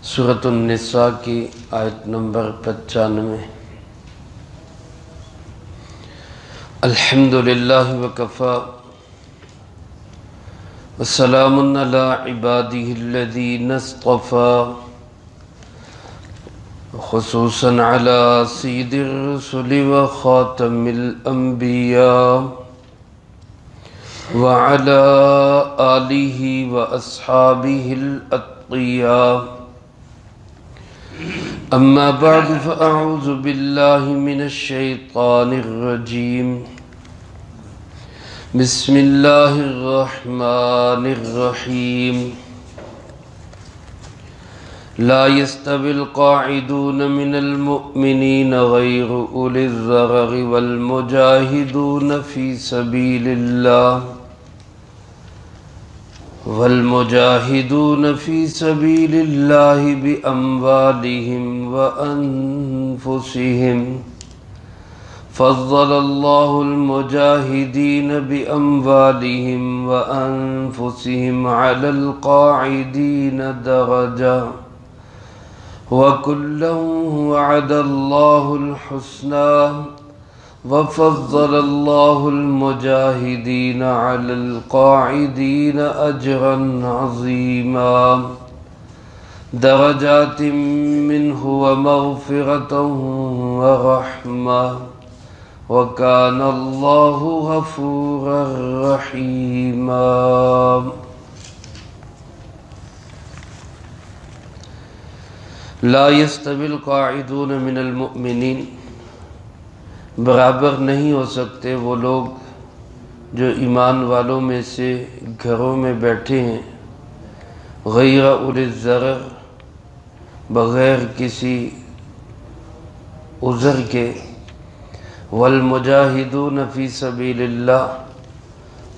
سورۃ النساء کی آیت نمبر 95۔ الحمدللہ وکفی وسلام علی عبادہ الذین اصطفی خصوصا علی سید الرسل وخاتم الانبیاء وعلى آلہ واصحابہ الاتقیاء اما بعد فاعوذ باللہ من الشیطان الرجیم بسم اللہ الرحمن الرحیم لا يستوي القاعدون من المؤمنين غير أولي الضرر والمجاهدون في سبيل الله بأموالهم وأنفسهم فضل الله المجاهدين بأموالهم وأنفسهم على القاعدين درجة وكلا وعد الله الحسنى وفضل الله المجاهدين على القاعدين أجرا عظيما درجات منه ومغفرة ورحمة وكان الله غفورا رحيما۔ لا يستوي القاعدون من المؤمنین، برابر نہیں ہو سکتے وہ لوگ جو ایمان والوں میں سے گھروں میں بیٹھے ہیں، غیر اولی الضرر، بغیر کسی عذر کے، والمجاہدون فی سبیل اللہ،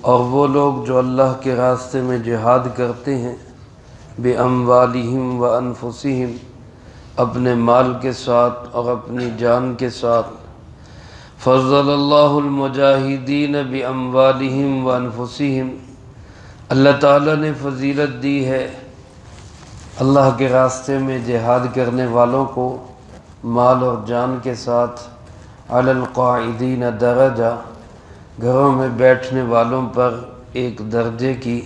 اور وہ لوگ جو اللہ کے راستے میں جہاد کرتے ہیں، باموالہم وانفسہم، اپنے مال کے ساتھ اور اپنی جان کے ساتھ۔ فضل اللہ المجاہدین باموالہم وانفسہم، اللہ تعالیٰ نے فضیلت دی ہے اللہ کے راستے میں جہاد کرنے والوں کو مال اور جان کے ساتھ، علی القاعدین درجہ، گھروں میں بیٹھنے والوں پر ایک درجے کی،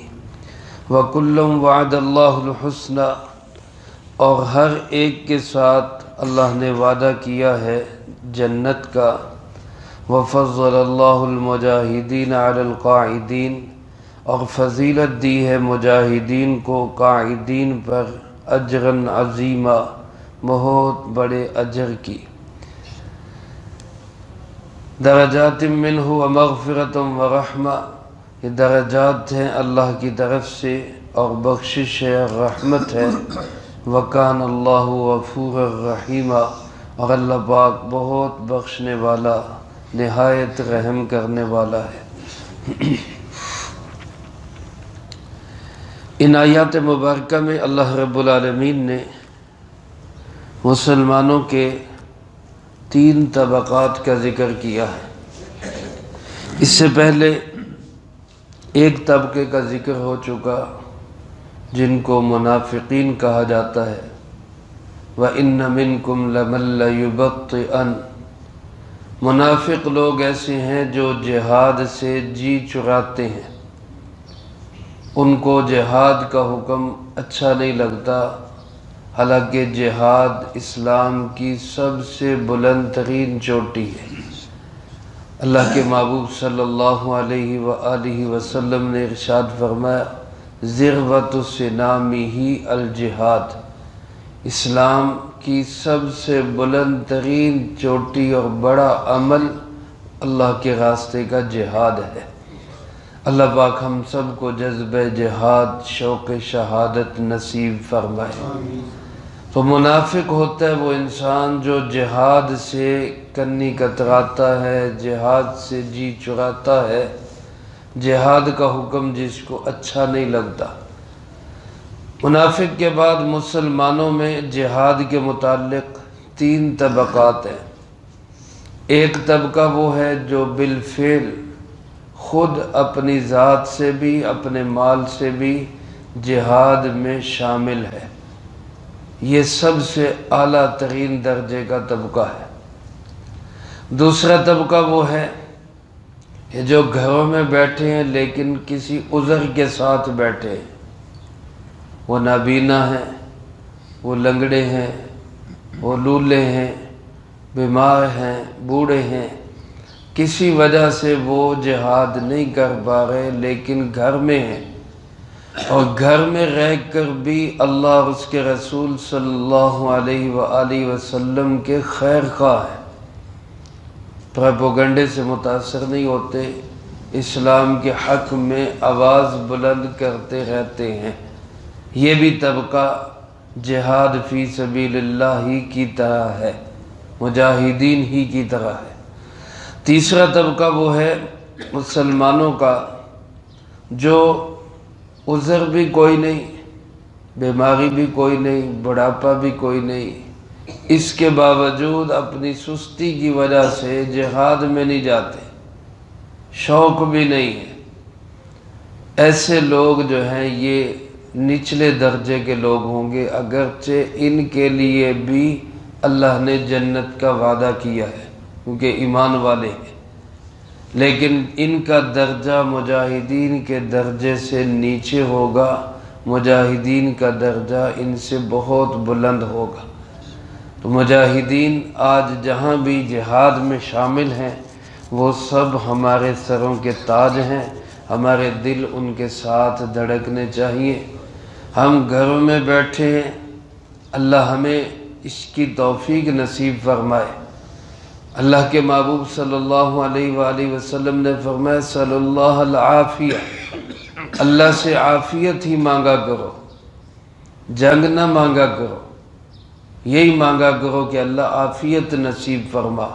وکلا وعد اللہ الحسنى، اور ہر ایک کے ساتھ اللہ نے وعدہ کیا ہے جنت کا، وفضل اللہ المجاہدین علی القاعدین، اور فضیلت دی ہے مجاہدین کو قاعدین پر اجرا عظیما، بہت بڑے اجر کی۔ درجات منہ ومغفرۃ ورحمہ، یہ درجات ہیں اللہ کی طرف سے اور بخشش ہے، رحمت ہے۔ وَكَانَ اللَّهُ غَفُورًا رَحِيمًا، اور اللہ پاک بہت بخشنے والا، نہایت رحم کرنے والا ہے۔ ان آیات مبارکہ میں اللہ رب العالمین نے مسلمانوں کے 3 طبقات کا ذکر کیا ہے۔ اس سے پہلے ایک طبقے کا ذکر ہو چکا جن کو منافقین کہا جاتا ہے، وَإِنَّ مِنْكُمْ لَمَن لَيُبَطِّئَنَ، منافق لوگ ایسے ہیں جو جہاد سے جی چراتے ہیں، ان کو جہاد کا حکم اچھا نہیں لگتا، حالانکہ جہاد اسلام کی سب سے بلند ترین چوٹی ہے۔ اللہ کے محبوب صلی اللہ علیہ وآلہ وسلم نے ارشاد فرمایا، ذروۃ سنامہ الجہاد، اسلام کی سب سے بلند ترین چوٹی اور بڑا عمل اللہ کے راستے کا جہاد ہے۔ اللہ پاک ہم سب کو جذبہ جہاد، شوق شہادت نصیب فرمائے۔ تو منافق ہوتا ہے وہ انسان جو جہاد سے کنی کتراتا ہے، جہاد سے جی چراتا ہے، جہاد کا حکم جس کو اچھا نہیں لگتا۔ منافق کے بعد مسلمانوں میں جہاد کے متعلق 3 طبقات ہیں۔ ایک طبقہ وہ ہے جو بالفعل خود اپنی ذات سے بھی اپنے مال سے بھی جہاد میں شامل ہے، یہ سب سے اعلیٰ ترین درجے کا طبقہ ہے۔ دوسرا طبقہ وہ ہے کہ جو گھروں میں بیٹھے ہیں لیکن کسی عذر کے ساتھ بیٹھے ہیں، وہ نابینا ہیں، وہ لنگڑے ہیں، وہ لولے ہیں، بیمار ہیں، بوڑھے ہیں، کسی وجہ سے وہ جہاد نہیں کر پا رہے لیکن گھر میں ہیں، اور گھر میں رہ کر بھی اللہ اور اس کے رسول صلی اللہ علیہ وآلہ وسلم کے خیر خواہ ہیں، پروپیگنڈے سے متاثر نہیں ہوتے، اسلام کے حق میں آواز بلند کرتے رہتے ہیں، یہ بھی طبقہ جہاد فی سبیل اللہ ہی کی طرح ہے، مجاہدین ہی کی طرح ہے۔ تیسرا طبقہ وہ ہے مسلمانوں کا جو عذر بھی کوئی نہیں، بیماری بھی کوئی نہیں، بڑھاپا بھی کوئی نہیں، اس کے باوجود اپنی سستی کی وجہ سے جہاد میں نہیں جاتے، شوق بھی نہیں ہے۔ ایسے لوگ جو ہیں یہ نچلے درجے کے لوگ ہوں گے، اگرچہ ان کے لیے بھی اللہ نے جنت کا وعدہ کیا ہے کیونکہ ایمان والے ہیں، لیکن ان کا درجہ مجاہدین کے درجے سے نیچے ہوگا، مجاہدین کا درجہ ان سے بہت بلند ہوگا۔ تو مجاہدین آج جہاں بھی جہاد میں شامل ہیں وہ سب ہمارے سروں کے تاج ہیں، ہمارے دل ان کے ساتھ دھڑکنے چاہیے۔ ہم گھروں میں بیٹھے ہیں، اللہ ہمیں اس کی توفیق نصیب فرمائے۔ اللہ کے محبوب صلی اللہ علیہ وآلہ وسلم نے فرمایا صلی اللہ العافیہ، اللہ سے عافیت ہی مانگا کرو، جنگ نہ مانگا کرو، یہی مانگا کرو کہ اللہ عافیت نصیب فرما،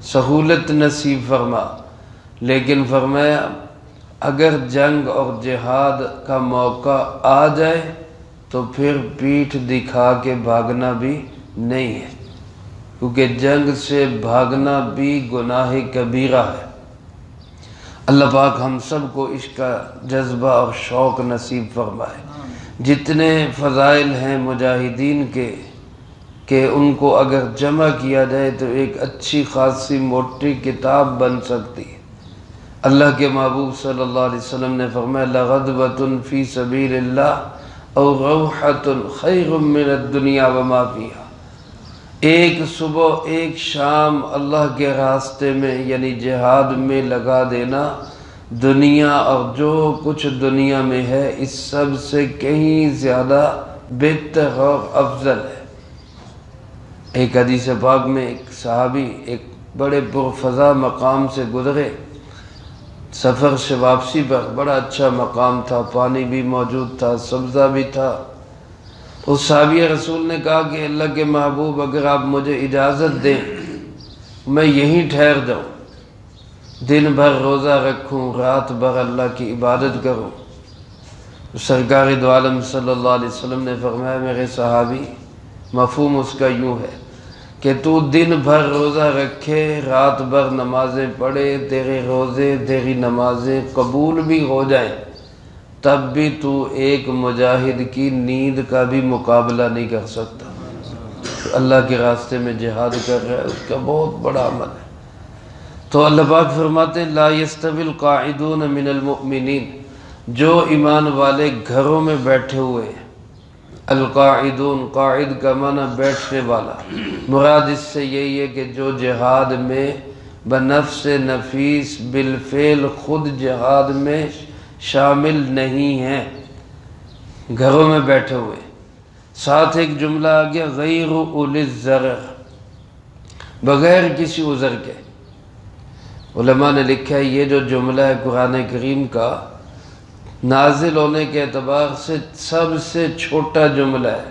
سہولت نصیب فرما۔ لیکن فرمایا اگر جنگ اور جہاد کا موقع آ جائے تو پھر پیٹھ دکھا کے بھاگنا بھی نہیں ہے، کیونکہ جنگ سے بھاگنا بھی گناہ کبیرہ ہے۔ اللہ پاک ہم سب کو اس کا جذبہ اور شوق نصیب فرمائے۔ جتنے فضائل ہیں مجاہدین کے کہ ان کو اگر جمع کیا جائے تو ایک اچھی خاصی موٹی کتاب بن سکتی ہے۔ اللہ کے محبوب صلی اللہ علیہ وسلم نے فرمایا لغدوۃ فی سبیل اللہ او روحۃ خیر من الدنیا وما فیہا، ایک صبح ایک شام اللہ کے راستے میں یعنی جہاد میں لگا دینا دنیا اور جو کچھ دنیا میں ہے اس سب سے کہیں زیادہ بہتر اور افضل ہے۔ ایک حدیث پاک میں ایک صحابی ایک بڑے پرفضا مقام سے گزرے، سفر سے واپسی پر بڑا اچھا مقام تھا، پانی بھی موجود تھا، سبزہ بھی تھا۔ اس صحابی رسول نے کہا کہ اللہ کے محبوب اگر آپ مجھے اجازت دیں میں یہیں ٹھہر جاؤں، دن بھر روزہ رکھوں، رات بھر اللہ کی عبادت کروں۔ سرکار دو عالم صلی اللہ علیہ وسلم نے فرمایا میرے صحابی، مفہوم اس کا یوں ہے کہ تو دن بھر روزہ رکھے، رات بھر نمازیں پڑھے، تیرے روزے تیری نمازیں قبول بھی ہو جائیں، تب بھی تو ایک مجاہد کی نیند کا بھی مقابلہ نہیں کر سکتا۔ اللہ کے راستے میں جہاد کر رہا ہے، اس کا بہت بڑا عمل ہے۔ تو اللہ پاک فرماتے ہیں لا یستوی القاعدون من المؤمنین، جو ایمان والے گھروں میں بیٹھے ہوئے ہیں۔ القاعدون، قاعد کا معنی بیٹھنے والا، مراد اس سے یہی ہے کہ جو جہاد میں بنفس نفیس بالفعل خود جہاد میں شامل نہیں ہیں، گھروں میں بیٹھے ہوئے۔ ساتھ ایک جملہ آ گیا غیر اولی الضرر، بغیر کسی عذر کے۔ علماء نے لکھا ہے یہ جو جملہ ہے قرآن کریم کا نازل ہونے کے اعتبار سے سب سے چھوٹا جملہ ہے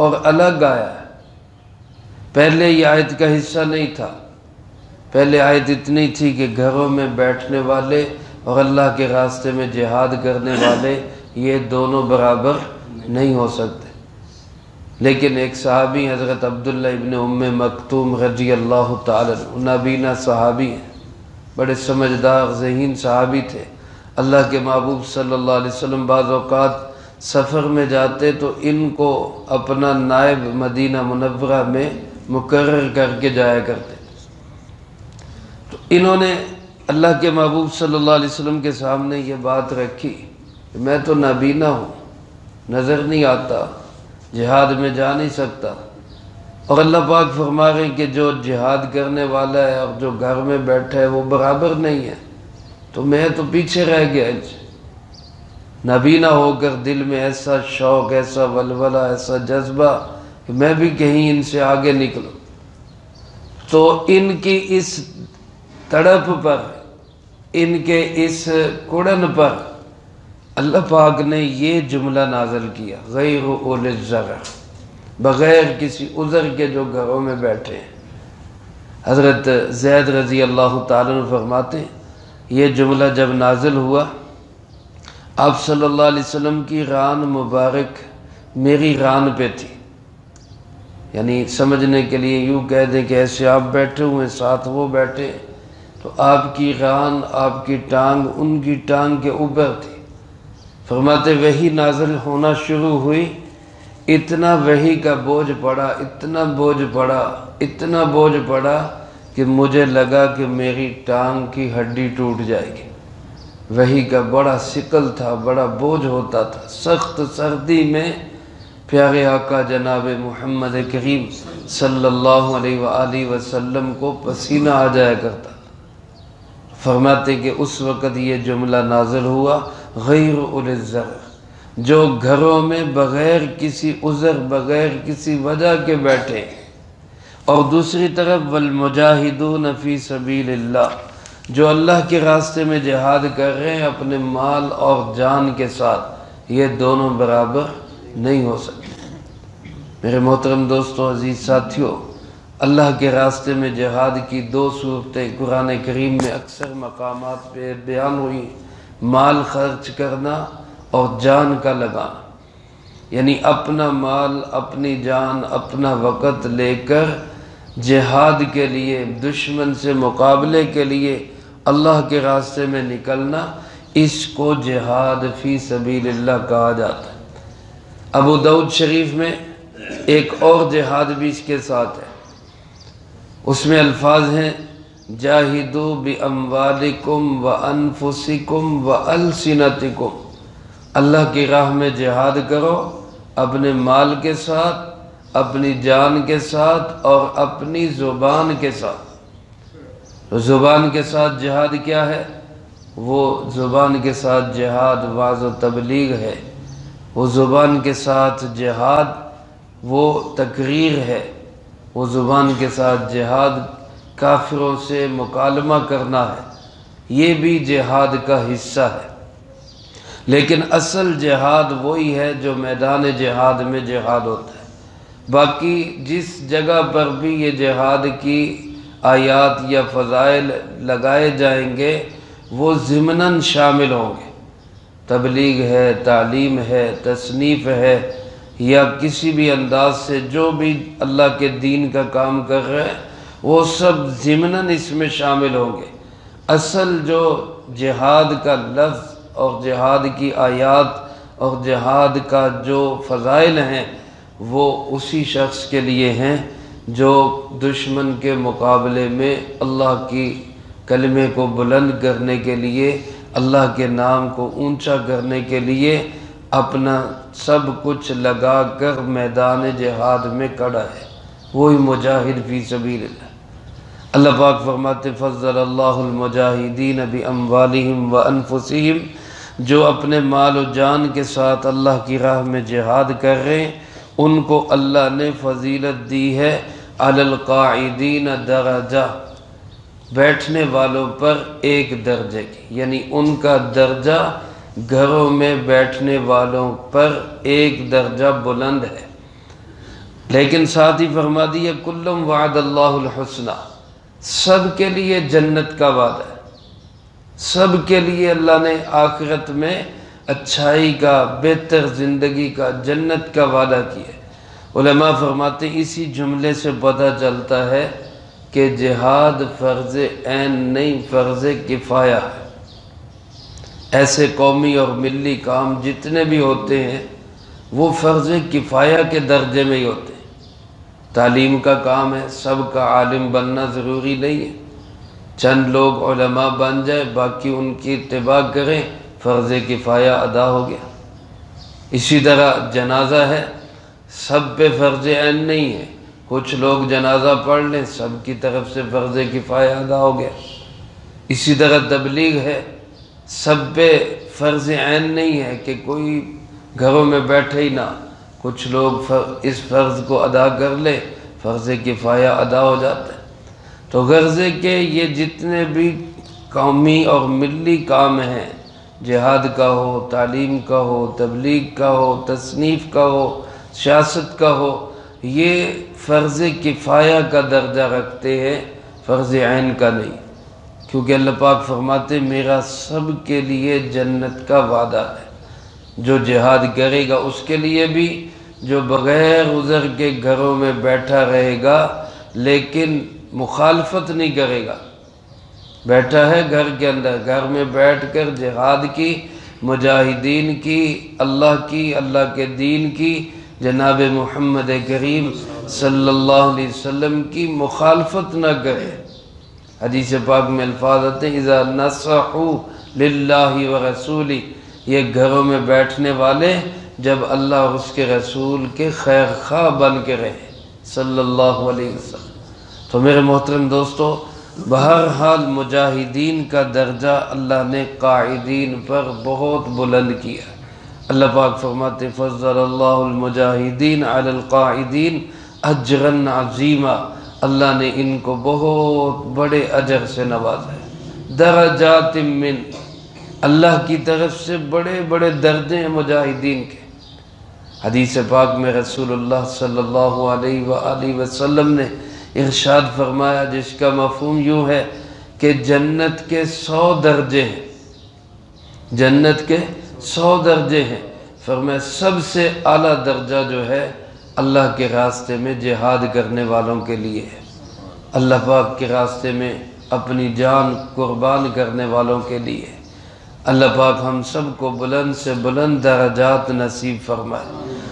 اور الگ آیا ہے، پہلے یہ آیت کا حصہ نہیں تھا۔ پہلے آیت اتنی تھی کہ گھروں میں بیٹھنے والے اور اللہ کے راستے میں جہاد کرنے والے یہ دونوں برابر نہیں ہو سکتے۔ لیکن ایک صحابی حضرت عبداللہ ابن ام مکتوم رضی اللہ تعالی عنہ، نابینا صحابی ہیں، بڑے سمجھدار ذہین صحابی تھے۔ اللہ کے محبوب صلی اللہ علیہ وسلم بعض اوقات سفر میں جاتے تو ان کو اپنا نائب مدینہ منورہ میں مقرر کر کے جایا کرتے. تو انہوں نے اللہ کے محبوب صلی اللہ علیہ وسلم کے سامنے یہ بات رکھی کہ میں تو نابینا ہوں، نظر نہیں آتا، جہاد میں جا نہیں سکتا، اور اللہ پاک فرما رہے ہیں کہ جو جہاد کرنے والا ہے اور جو گھر میں بیٹھا ہے وہ برابر نہیں ہے، تو میں تو پیچھے رہ گیا. نابینا ہو کر دل میں ایسا شوق، ایسا ولولہ، ایسا جذبہ کہ میں بھی کہیں ان سے آگے نکلوں. تو ان کی اس تڑپ پر، ان کے اس کڑن پر اللہ پاک نے یہ جملہ نازل کیا، غیر اولی الضرر، بغیر کسی عذر کے جو گھروں میں بیٹھے ہیں. حضرت زید رضی اللہ تعالیٰ عنہ فرماتے ہیں یہ جملہ جب نازل ہوا، آپ صلی اللہ علیہ وسلم کی ران مبارک میری ران پہ تھی. یعنی سمجھنے کے لیے یوں کہہ دیں کہ ایسے آپ بیٹھے ہوئے ساتھ وہ بیٹھے، تو آپ کی ران، آپ کی ٹانگ ان کی ٹانگ کے اوپر تھی. فرماتے وحی نازل ہونا شروع ہوئی، اتنا وحی کا بوجھ پڑا، اتنا بوجھ پڑا، اتنا بوجھ پڑا کہ مجھے لگا کہ میری ٹانگ کی ہڈی ٹوٹ جائے گی. وحی کا بڑا ثقل تھا، بڑا بوجھ ہوتا تھا. سخت سردی میں پیارے آقا جناب محمد کریم صلی اللہ علیہ وآلہ وسلم کو پسینہ آ جایا کرتا. فرماتے کہ اس وقت یہ جملہ نازل ہوا، غیر اولی الضرر، جو گھروں میں بغیر کسی عذر، بغیر کسی وجہ کے بیٹھے. اور دوسری طرف والمجاہدون فی سبیل اللہ، جو اللہ کے راستے میں جہاد کر رہے ہیں اپنے مال اور جان کے ساتھ، یہ دونوں برابر نہیں ہو سکتے. میرے محترم دوستو، عزیز ساتھیو، اللہ کے راستے میں جہاد کی دو صورتیں قرآن کریم میں اکثر مقامات پہ بیان ہوئی، مال خرچ کرنا اور جان کا لگانا. یعنی اپنا مال، اپنی جان، اپنا وقت لے کر جہاد کے لیے، دشمن سے مقابلے کے لیے اللہ کے راستے میں نکلنا، اس کو جہاد فی سبیل اللہ کہا جاتا ہے. ابو داؤد شریف میں ایک اور جہاد بھی اس کے ساتھ ہے. اس میں الفاظ ہیں جاہدوا باموالکم وانفسکم والسنتکم، اللہ کی راہ میں جہاد کرو اپنے مال کے ساتھ، اپنی جان کے ساتھ اور اپنی زبان کے ساتھ. زبان کے ساتھ جہاد کیا ہے؟ وہ زبان کے ساتھ جہاد وعظ و تبلیغ ہے. وہ زبان کے ساتھ جہاد وہ تقریر ہے. وہ زبان کے ساتھ جہاد کافروں سے مکالمہ کرنا ہے. یہ بھی جہاد کا حصہ ہے. لیکن اصل جہاد وہی ہے جو میدان جہاد میں جہاد ہوتا ہے. باقی جس جگہ پر بھی یہ جہاد کی آیات یا فضائل لگائے جائیں گے وہ ضمناً شامل ہوں گے. تبلیغ ہے، تعلیم ہے، تصنیف ہے، یا کسی بھی انداز سے جو بھی اللہ کے دین کا کام کر رہے ہیں وہ سب ضمناً اس میں شامل ہوں گے. اصل جو جہاد کا لفظ اور جہاد کی آیات اور جہاد کا جو فضائل ہیں وہ اسی شخص کے لیے ہیں جو دشمن کے مقابلے میں اللہ کی کلمے کو بلند کرنے کے لیے، اللہ کے نام کو اونچا کرنے کے لیے اپنا سب کچھ لگا کر میدان جہاد میں کھڑا ہے. وہی مجاہد فی سبیل اللہ. اللہ پاک فرماتے فضل اللہ المجاہدین باموالہم وانفسہم، جو اپنے مال و جان کے ساتھ اللہ کی راہ میں جہاد کر رہے ہیں ان کو اللہ نے فضیلت دی ہے علی القاعدین درجہ، بیٹھنے والوں پر ایک درجے کی. یعنی ان کا درجہ گھروں میں بیٹھنے والوں پر ایک درجہ بلند ہے. لیکن ساتھ ہی فرما دیا کلم وعد اللہ الحسنہ، سب کے لیے جنت کا وعدہ ہے. سب کے لیے اللہ نے آخرت میں اچھائی کا، بہتر زندگی کا، جنت کا وعدہ کیا. علماء فرماتے اسی جملے سے پتہ چلتا ہے کہ جہاد فرض عین نہیں، فرض کفایہ ہے. ایسے قومی اور ملی کام جتنے بھی ہوتے ہیں وہ فرض کفایہ کے درجے میں ہی ہوتے ہیں۔ تعلیم کا کام ہے، سب کا عالم بننا ضروری نہیں ہے، چند لوگ علماء بن جائے باقی ان کی اتباع کریں، فرض کفایہ ادا ہو گیا۔ اسی طرح جنازہ ہے، سب پہ فرض عین نہیں ہے، کچھ لوگ جنازہ پڑھ لیں، سب کی طرف سے فرض کفایہ ادا ہو گیا۔ اسی طرح تبلیغ ہے، سب پہ فرض عین نہیں ہے کہ کوئی گھروں میں بیٹھے ہی نہ، کچھ لوگ اس فرض کو ادا کر لے، فرض کفایہ ادا ہو جاتا ہے۔ تو غرض ہے کہ یہ جتنے بھی قومی اور ملی کام ہیں، جہاد کا ہو، تعلیم کا ہو، تبلیغ کا ہو، تصنیف کا ہو، سیاست کا ہو، یہ فرض کفایہ کا درجہ رکھتے ہیں، فرض عین کا نہیں، کیونکہ اللہ پاک فرماتے میرا سب کے لیے جنت کا وعدہ ہے، جو جہاد کرے گا اس کے لیے بھی، جو بغیر عذر کے گھروں میں بیٹھا رہے گا لیکن مخالفت نہیں کرے گا، بیٹھا ہے گھر کے اندر، گھر میں بیٹھ کر جہاد کی، مجاہدین کی، اللہ کے دین کی، جناب محمد کریم صلی اللہ علیہ وسلم کی مخالفت نہ کرے۔ حدیث پاک میں الفاظ آتے ہیں اذا نصحوا للہ ورسولہ، یہ گھروں میں بیٹھنے والے جب اللہ اور اس کے رسول کے خیر خواہ بن کے رہے صلی اللہ علیہ وسلم۔ تو میرے محترم دوستو، بہرحال مجاہدین کا درجہ اللہ نے قاعدین پر بہت بلند کیا۔ اللہ پاک فرماتے فضل اللہ المجاہدین علی القاعدین اجرا عظیما، اللہ نے ان کو بہت بڑے اجر سے نوازا ہے، درجات من، اللہ کی طرف سے بڑے بڑے درجے ہیں مجاہدین کے۔ حدیث پاک میں رسول اللہ صلی اللہ علیہ وآلہ وسلم نے ارشاد فرمایا، جس کا مفہوم یوں ہے کہ جنت کے 100 درجے ہیں، جنت کے 100 درجے ہیں، فرمایا سب سے اعلیٰ درجہ جو ہے اللہ کے راستے میں جہاد کرنے والوں کے لیے ہے، اللہ پاک کے راستے میں اپنی جان قربان کرنے والوں کے لیے ہے۔ اللہ پاک ہم سب کو بلند سے بلند درجات نصیب فرمائے۔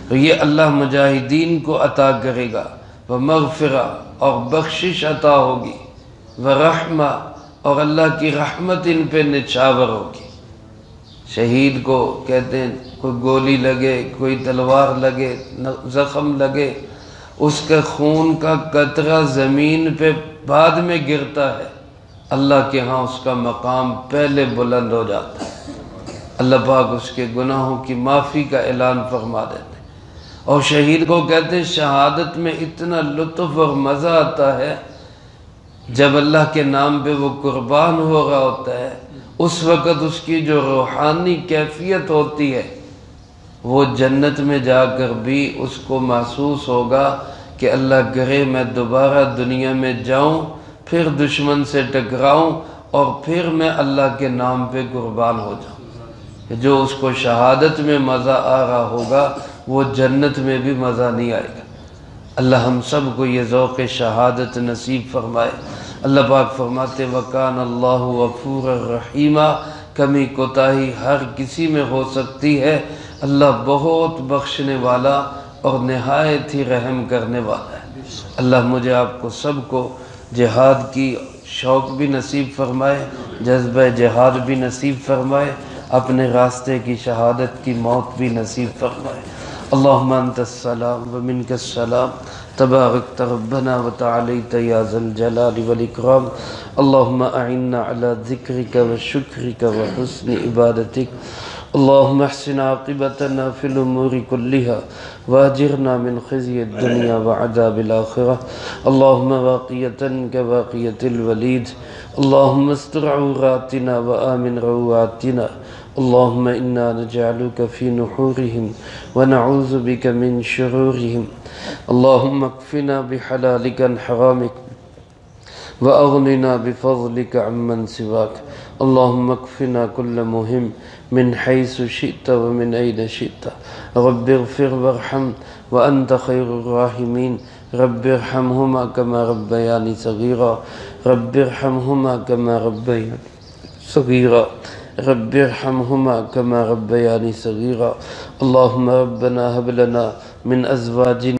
تو یہ اللہ مجاہدین کو عطا کرے گا، ومغفرہ اور بخشش عطا ہوگی، ورحمہ اور اللہ کی رحمت ان پہ نچھاور ہوگی۔ شہید کو کہتے ہیں کوئی گولی لگے، کوئی تلوار لگے، زخم لگے، اس کے خون کا قطرہ زمین پہ بعد میں گرتا ہے، اللہ کے ہاں اس کا مقام پہلے بلند ہو جاتا ہے، اللہ پاک اس کے گناہوں کی معافی کا اعلان فرما دیتے ہیں۔ اور شہید کو کہتے ہیں شہادت میں اتنا لطف اور مزہ آتا ہے، جب اللہ کے نام پہ وہ قربان ہو رہا ہوتا ہے، اس وقت اس کی جو روحانی کیفیت ہوتی ہے وہ جنت میں جا کر بھی اس کو محسوس ہوگا کہ اللہ کرے میں دوبارہ دنیا میں جاؤں، پھر دشمن سے ٹکراؤں اور پھر میں اللہ کے نام پہ قربان ہو جاؤں۔ جو اس کو شہادت میں مزہ آ رہا ہوگا وہ جنت میں بھی مزہ نہیں آئے گا۔ اللہ ہم سب کو یہ ذوق شہادت نصیب فرمائے۔ اللہ پاک فرماتے وَكَانَ اللَّهُ غَفُورًا رَحِيمًا، کمی کوتاہی ہر کسی میں ہو سکتی ہے، اللہ بہت بخشنے والا اور نہایت ہی رحم کرنے والا ہے۔ اللہ مجھے آپ کو سب کو جہاد کی شوق بھی نصیب فرمائے، جذبہ جہاد بھی نصیب فرمائے، اپنے راستے کی شہادت کی موت بھی نصیب فرمائے۔ اللہم انت السلام ومنک السلام، تبارکت ربنا وتعالیت یا ذا الجلال والاکرام۔ اللہم اعنا علی ذکرک وشکرک وحسن عبادتک۔ اللہم احسن عاقبتنا فی الامور کلها واجرنا من خزی الدنیا وعذاب الآخرہ۔ اللہم واقیتا کواقیت الولید، اللہم استر عوراتنا وآمن رواتنا۔ اللہم انا نجعلک فی نحورہم ونعوذ بک من شرورہم۔ اللہم اکفنا بحلالک عن حرامک وأغننا بفضلك عمن سواك۔ اللهم اكفنا كل مهم من حيث شئت ومن أين شئت۔ رب اغفر وارحم وأنت خير الراحمين۔ رب ارحمهما كما ربياني صغيرا، رب ارحمهما كما ربياني صغيرا۔ رب ارحمهما كما ربياني صغيرا اللهم ربنا هب لنا من أزواجنا